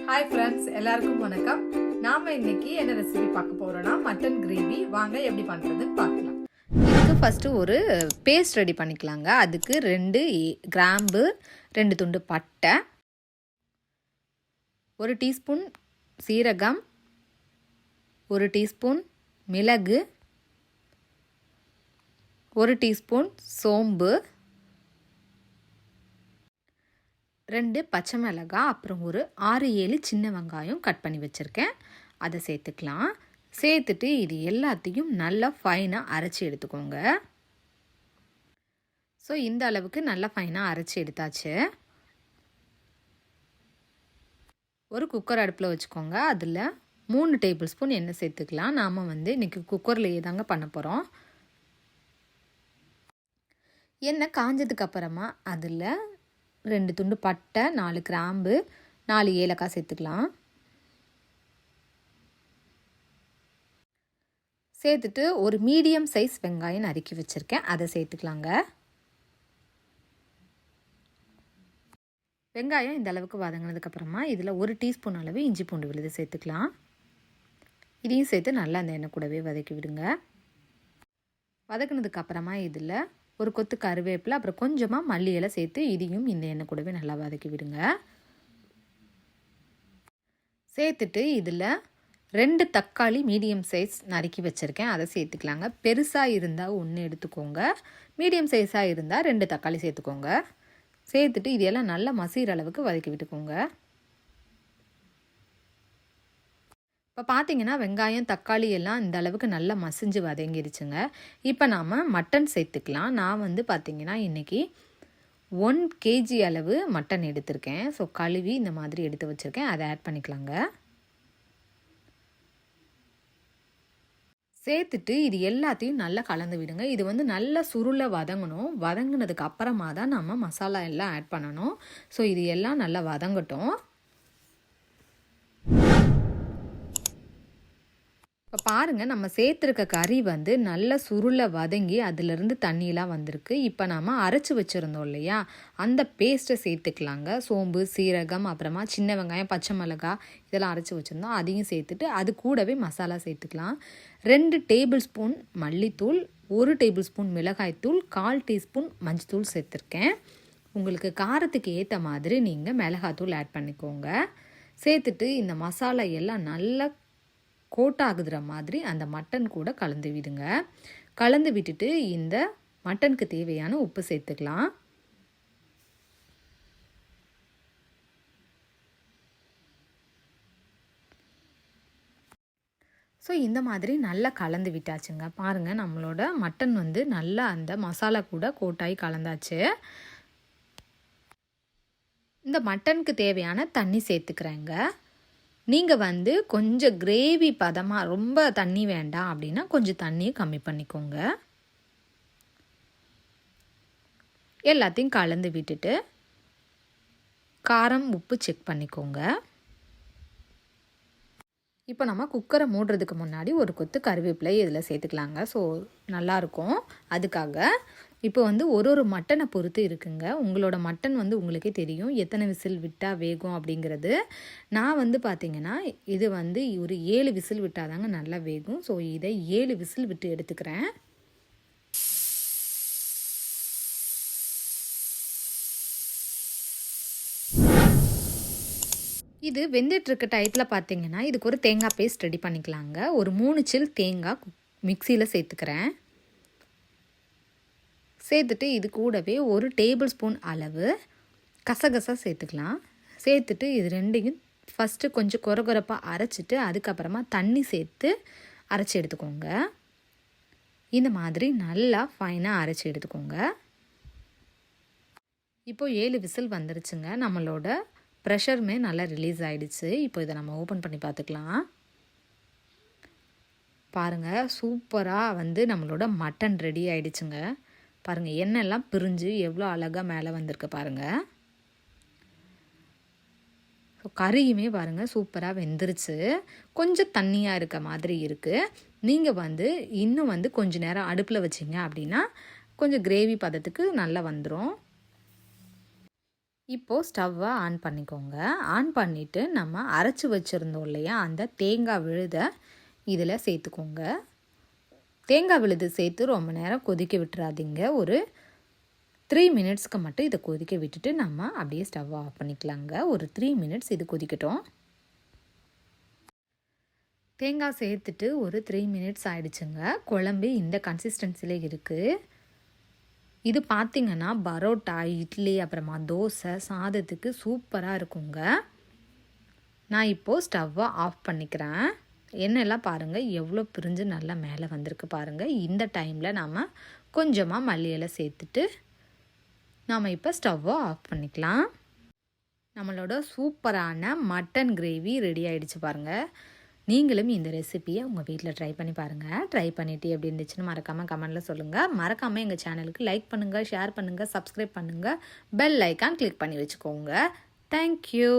Hi friends, எல்லாருக்கும் வணக்கம். நாம இன்னைக்கு என்ன ரெசிபி பார்க்க போறோம்னா மட்டன் கிரேவி. வாங்க எப்படி பண்றதுன்னு பார்க்கலாம். இதுக்கு ஃபஸ்ட்டு ஒரு பேஸ்ட் ரெடி பண்ணிக்கலாங்க. அதுக்கு 2 கிராம்பு, 2 துண்டு பட்டை, 1 டீஸ்பூன் சீரகம், 1 டீஸ்பூன் மிளகு, 1 டீஸ்பூன் சோம்பு, 2 பச்சை மிளகாய், அப்புறம் ஒரு 6-7 சின்ன வெங்காயம் கட் பண்ணி வச்சுருக்கேன். அதை சேர்த்துக்கலாம். சேர்த்துட்டு இது எல்லாத்தையும் நல்லா ஃபைனாக அரைச்சி எடுத்துக்கோங்க. ஸோ இந்த அளவுக்கு நல்லா ஃபைனாக அரைச்சி எடுத்தாச்சு. ஒரு குக்கர் அடுப்பில் வச்சுக்கோங்க. அதில் 3 டேபிள் ஸ்பூன் எண்ணெய் சேர்த்துக்கலாம். நாம் இன்றைக்கி குக்கர்லேயே தாங்க பண்ண போகிறோம். எண்ணெய் காஞ்சதுக்கப்புறமா அதில் 2 துண்டு பட்டை, 4 கிராம்பு, 4 ஏலக்காய் சேர்த்துக்கலாம். சேர்த்துட்டு ஒரு மீடியம் சைஸ் வெங்காயம் நறுக்கி வச்சுருக்கேன், அதை சேர்த்துக்கலாங்க. வெங்காயம் இந்த அளவுக்கு வதங்கினதுக்கப்புறமா இதில் 1 டீஸ்பூன் அளவு இஞ்சி பூண்டு விழுது சேர்த்துக்கலாம். இதையும் சேர்த்து நல்லா அந்த எண்ணெய் கூடவே வதக்கி விடுங்க. வதக்கினதுக்கப்புறமா இதில் ஒரு கொத்து கருவேப்பிலை, அப்புறம் கொஞ்சமாக மல்லி இலை சேர்த்து இதையும் இந்த எண்ணெய் கூடவே நல்லா வதக்கி விடுங்க. சேர்த்துட்டு இதில் 2 தக்காளி மீடியம் சைஸ் நறுக்கி வச்சுருக்கேன், அதை சேர்த்துக்கலாங்க. பெருசாக இருந்தால் 1 எடுத்துக்கோங்க, மீடியம் சைஸாக இருந்தால் 2 தக்காளி சேர்த்துக்கோங்க. சேர்த்துட்டு இதெல்லாம் நல்லா மசிகிற அளவுக்கு வதக்கி விட்டுக்கோங்க. இப்போ பார்த்தீங்கன்னா வெங்காயம், தக்காளி எல்லாம் இந்த அளவுக்கு நல்லா மசிஞ்சு வதங்கிடுச்சுங்க. இப்போ நாம் மட்டன் சேர்த்துக்கலாம். நான் பார்த்தீங்கன்னா இன்றைக்கி 1 kg அளவு மட்டன் எடுத்திருக்கேன். ஸோ கழுவி இந்த மாதிரி எடுத்து வச்சுருக்கேன், அதை ஆட் பண்ணிக்கலாங்க. சேர்த்துட்டு இது எல்லாத்தையும் நல்லா கலந்து விடுங்க. இது நல்லா சுருளை வதங்கணும். வதங்கினதுக்கு அப்புறமா தான் நம்ம மசாலா எல்லாம் ஆட் பண்ணணும். ஸோ இது எல்லாம் நல்லா வதங்கட்டும். இப்போ பாருங்கள், நம்ம சேர்த்துருக்க கறி நல்ல சுருளை வதங்கி அதிலிருந்து தண்ணியெலாம் வந்திருக்கு. இப்போ நாம் அரைச்சி வச்சுருந்தோம் இல்லையா, அந்த பேஸ்ட்டை சேர்த்துக்கலாங்க. சோம்பு, சீரகம், அப்புறமா சின்ன வெங்காயம், பச்சை மிளகாய் இதெல்லாம் அரைச்சி வச்சுருந்தோம், அதையும் சேர்த்துட்டு அது கூடவே மசாலா சேர்த்துக்கலாம். 2 டேபிள் ஸ்பூன் மல்லித்தூள், 1 டேபிள் ஸ்பூன் மிளகாய்த்தூள், 1/4 டீஸ்பூன் மஞ்சத்தூள் சேர்த்துருக்கேன். உங்களுக்கு காரத்துக்கு ஏற்ற மாதிரி நீங்கள் மிளகாத்தூள் ஆட் பண்ணிக்கோங்க. சேர்த்துட்டு இந்த மசாலா எல்லாம் நல்லா கோட் ஆகுதுற மாதிரி அந்த மட்டன் கூட கலந்து விடுங்க. கலந்து விட்டுட்டு இந்த மட்டனுக்கு தேவையான உப்பு சேர்த்துக்கலாம். ஸோ இந்த மாதிரி நல்லா கலந்து விட்டாச்சுங்க. பாருங்கள், நம்மளோட மட்டன் நல்லா அந்த மசாலா கூட கோட்டாகி கலந்தாச்சு. இந்த மட்டனுக்கு தேவையான தண்ணி சேர்த்துக்கிறேங்க. நீங்கள் கொஞ்சம் கிரேவி பதமாக, ரொம்ப தண்ணி வேண்டாம் அப்படின்னா கொஞ்சம் தண்ணியை கம்மி பண்ணிக்கோங்க. எல்லாத்தையும் கலந்து விட்டுட்டு காரம், உப்பு செக் பண்ணிக்கோங்க. இப்போ நம்ம குக்கரை மூடுறதுக்கு முன்னாடி ஒரு கொத்து கருவேப்பிலை இதில் சேர்த்துக்கலாங்க. ஸோ நல்லாயிருக்கும். அதுக்காக இப்போ ஒரு மட்டனை பொறுத்து இருக்குங்க. உங்களோட மட்டன் உங்களுக்கே தெரியும் எத்தனை விசில் விட்டால் வேகும் அப்படிங்கிறது. நான் பார்த்தீங்கன்னா இது ஒரு 7 விசில் விட்டால் தாங்க நல்லா வேகும். ஸோ இதை 7 விசில் விட்டு எடுத்துக்கிறேன். இது வெந்துட்டுருக்க டயத்தில் பார்த்தீங்கன்னா இதுக்கு ஒரு தேங்காய் பேஸ்ட் ரெடி பண்ணிக்கலாங்க. ஒரு 3 சில் தேங்காய் மிக்சியில் சேர்த்துக்கிறேன். சேர்த்துட்டு இது கூடவே 1 டேபிள் ஸ்பூன் அளவு கசகசா சேர்த்துக்கலாம். சேர்த்துட்டு இது ரெண்டையும் ஃபஸ்ட்டு கொஞ்சம் கொரகொரப்பாக அரைச்சிட்டு அதுக்கப்புறமா தண்ணி சேர்த்து அரைச்சி எடுத்துக்கோங்க. இந்த மாதிரி நல்லா ஃபைனாக அரைச்சி எடுத்துக்கோங்க. இப்போது 7 விசில் வந்துருச்சுங்க. நம்மளோட ப்ரெஷருமே நல்லா ரிலீஸ் ஆகிடுச்சு. இப்போ இதை நம்ம ஓப்பன் பண்ணி பார்த்துக்கலாம். பாருங்கள், சூப்பராக நம்மளோட மட்டன் ரெடி ஆகிடுச்சுங்க. பாருங்கள், எண்ணெய்லாம் பிரிஞ்சு எவ்வளோ அழகாக மேலே வந்திருக்கு பாருங்கள். ஸோ கறியுமே பாருங்கள் சூப்பராக வெந்துருச்சு. கொஞ்சம் தண்ணியாக இருக்க மாதிரி இருக்குது. நீங்கள் இன்னும் கொஞ்ச நேரம் அடுப்பில் வச்சிங்க அப்படின்னா கொஞ்சம் கிரேவி பதத்துக்கு நல்லா வந்துடும். இப்போது ஸ்டவ்வை ஆன் பண்ணிக்கோங்க. ஆன் பண்ணிவிட்டு நம்ம அரைச்சி வச்சுருந்தோம் இல்லையா, அந்த தேங்காய் விழுதை இதில் சேர்த்துக்கோங்க. தேங்காய் விழுது சேர்த்து ரொம்ப நேரம் கொதிக்க விட்டுறாதீங்க. ஒரு 3 மினிட்ஸ்க்கு மட்டும் இதை கொதிக்க விட்டுட்டு நம்ம அப்படியே ஸ்டவ் ஆஃப் பண்ணிக்கலாங்க. ஒரு 3 மினிட்ஸ் இது கொதிக்கட்டும். தேங்காய் சேர்த்துட்டு ஒரு 3 மினிட்ஸ் ஆயிடுச்சுங்க. குழம்பு இந்த கன்சிஸ்டன்சியில் இருக்குது. இது பார்த்திங்கன்னா பரோட்டா, இட்லி, அப்புறமா தோசை, சாதத்துக்கு சூப்பராக இருக்குங்க. நான் இப்போது ஸ்டவ்வை ஆஃப் பண்ணிக்கிறேன். எண்ணெயெல்லாம் பாருங்கள் எவ்வளோ பிரிஞ்சு நல்லா மேலே வந்திருக்கு பாருங்கள். இந்த டைமில் நாம் கொஞ்சமாக மல்லி இலை சேர்த்துட்டு நாம் இப்போ ஸ்டவ்வை ஆஃப் பண்ணிக்கலாம். நம்மளோட சூப்பரான மட்டன் கிரேவி ரெடி ஆகிடுச்சு பாருங்கள். நீங்களும் இந்த ரெசிபியை உங்கள் வீட்டில் ட்ரை பண்ணி பாருங்கள். ட்ரை பண்ணிவிட்டு எப்படி இருந்துச்சுன்னு மறக்காமல் கமெண்ட்டில் சொல்லுங்கள். மறக்காமல் எங்கள் சேனலுக்கு லைக் பண்ணுங்கள், ஷேர் பண்ணுங்கள், சப்ஸ்கிரைப் பண்ணுங்கள், பெல் ஐக்கான் கிளிக் பண்ணி வச்சுக்கோங்க. தேங்க்யூ.